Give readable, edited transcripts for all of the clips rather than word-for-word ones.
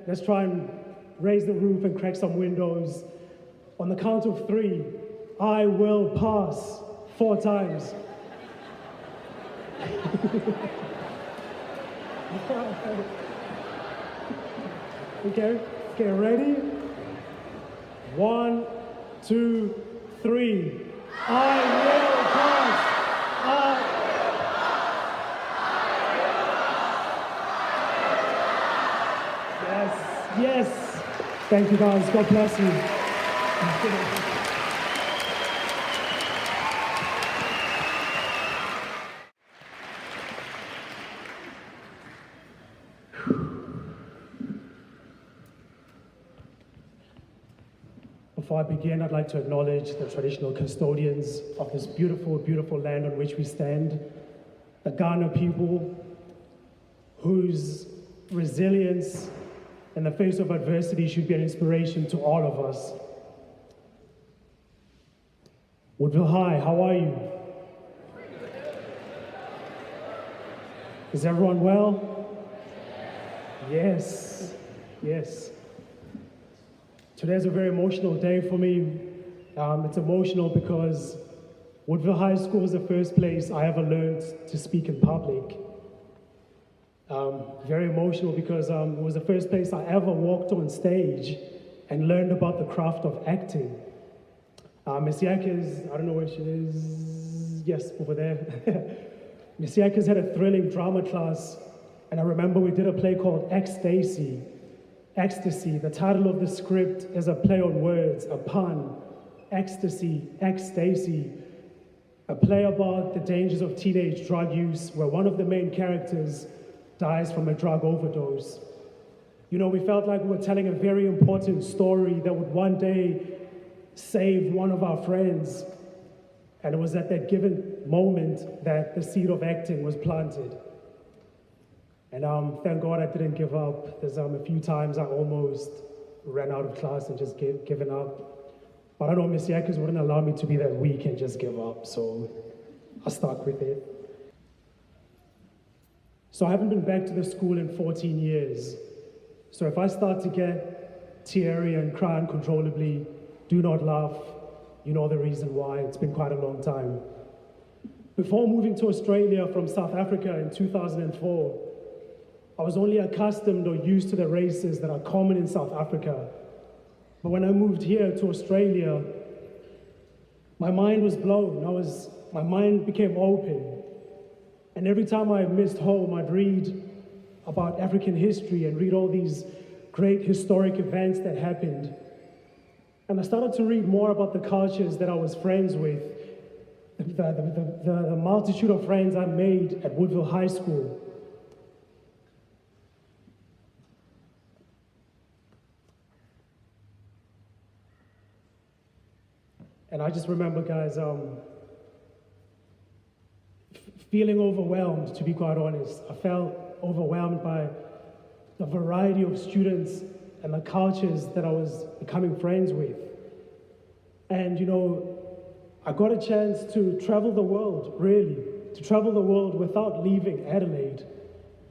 let's try and raise the roof and crack some windows. On the count of 3, I will pass 4 times. Okay, ready? 1, 2, 3. I will pass. Yes. Thank you guys. God bless you. Before I begin, I'd like to acknowledge the traditional custodians of this beautiful, beautiful land on which we stand, the Ghana people, whose resilience in the face of adversity should be an inspiration to all of us. Woodville High, how are you? Is everyone well? Yes. Today's a very emotional day for me. It's emotional because Woodville High School was the first place I ever learned to speak in public. Very emotional because it was the first place I ever walked on stage and learned about the craft of acting. Miss Yackers, I don't know where she is. Yes, over there. Miss Yackers had a thrilling drama class, and I remember we did a play called Ecstasy. Ecstasy, the title of the script is a play on words, a pun. Ecstasy, Ecstasy. A play about the dangers of teenage drug use, where one of the main characters dies from a drug overdose. You know, we felt like we were telling a very important story that would one day save one of our friends. And it was at that given moment that the seed of acting was planted. And thank God I didn't give up. There's a few times I almost ran out of class and just given up. But I know Miss Yackers wouldn't allow me to be that weak and just give up, so I stuck with it. So I haven't been back to the school in 14 years. So if I start to get teary and cry uncontrollably, do not laugh. You know the reason why. It's been quite a long time. Before moving to Australia from South Africa in 2004, I was only accustomed or used to the races that are common in South Africa. But when I moved here to Australia, my mind was blown. My mind became open. And every time I missed home, I'd read about African history and read all these great historic events that happened. And I started to read more about the cultures that I was friends with, the multitude of friends I made at Woodville High School. And I just remember, guys, feeling overwhelmed, to be quite honest. I felt overwhelmed by the variety of students and the cultures that I was becoming friends with. And, you know, I got a chance to travel the world, really, to travel the world without leaving Adelaide.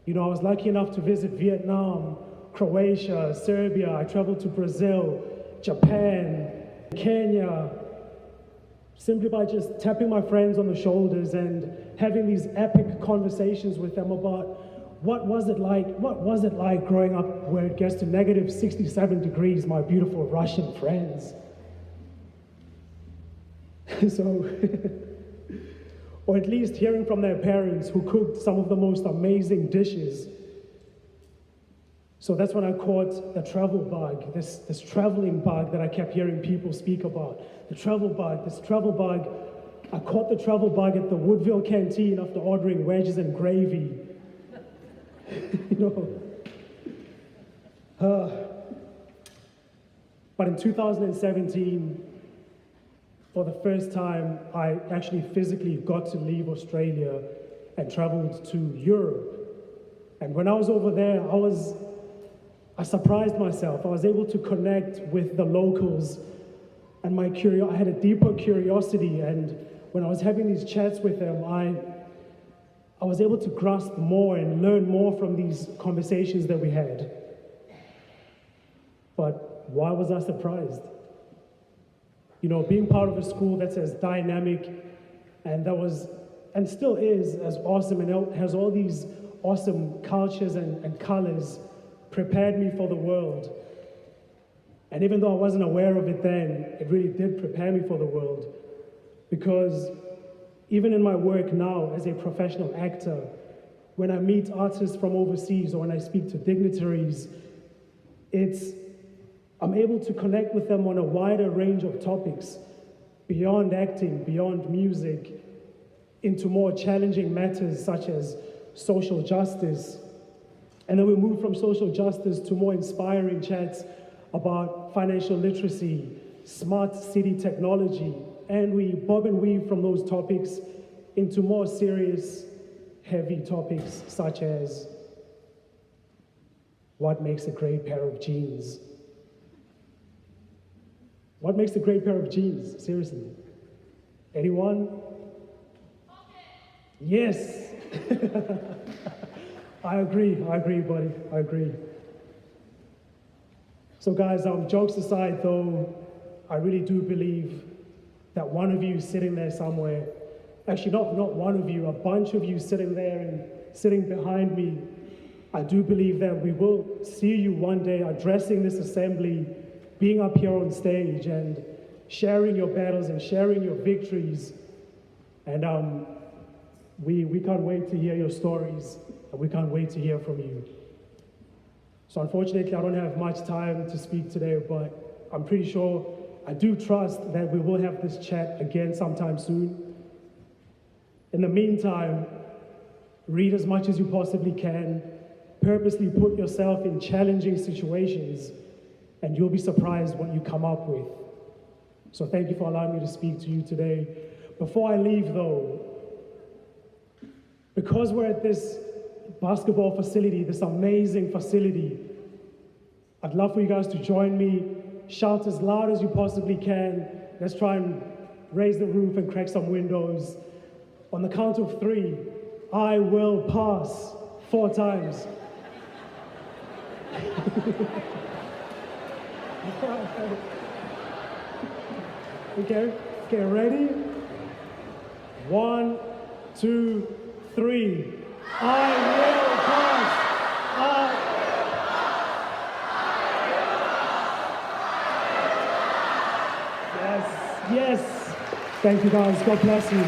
You know, I was lucky enough to visit Vietnam, Croatia, Serbia. I traveled to Brazil, Japan, Kenya, simply by just tapping my friends on the shoulders and having these epic conversations with them about what was it like growing up where it gets to negative 67 degrees, my beautiful Russian friends. So, or at least hearing from their parents who cooked some of the most amazing dishes. So that's when I caught the travel bug, this traveling bug that I kept hearing people speak about. This travel bug. I caught the travel bug at the Woodville canteen after ordering wedges and gravy. You know. But in 2017, for the first time, I actually physically got to leave Australia and traveled to Europe. And when I was over there, I surprised myself. I was able to connect with the locals, and I had a deeper curiosity. And when I was having these chats with them, I was able to grasp more and learn more from these conversations that we had. But why was I surprised? You know, being part of a school that's as dynamic and that was, and still is, as awesome and has all these awesome cultures and colors prepared me for the world. And even though I wasn't aware of it then, it really did prepare me for the world. Because even in my work now as a professional actor, when I meet artists from overseas or when I speak to dignitaries, I'm able to connect with them on a wider range of topics, beyond acting, beyond music, into more challenging matters such as social justice. And then we move from social justice to more inspiring chats about financial literacy, smart city technology, and we bob and weave from those topics into more serious, heavy topics such as what makes a great pair of jeans? What makes a great pair of jeans? Seriously. Anyone? Yes. I agree, buddy, I agree. So guys, jokes aside though, I really do believe that one of you sitting there somewhere, actually not one of you, a bunch of you sitting there and sitting behind me, I do believe that we will see you one day addressing this assembly, being up here on stage and sharing your battles and sharing your victories. And we can't wait to hear your stories, and we can't wait to hear from you. So unfortunately, I don't have much time to speak today, but I'm pretty sure, I do trust that we will have this chat again sometime soon. In the meantime, read as much as you possibly can, purposely put yourself in challenging situations, and you'll be surprised what you come up with. So thank you for allowing me to speak to you today. Before I leave though, because we're at this basketball facility, this amazing facility, I'd love for you guys to join me, shout as loud as you possibly can. Let's try and raise the roof and crack some windows. On the count of 3, I will pass 4 times. Okay, ready? 1, 2, 3. I will pass. Yes. Thank you guys. God bless you.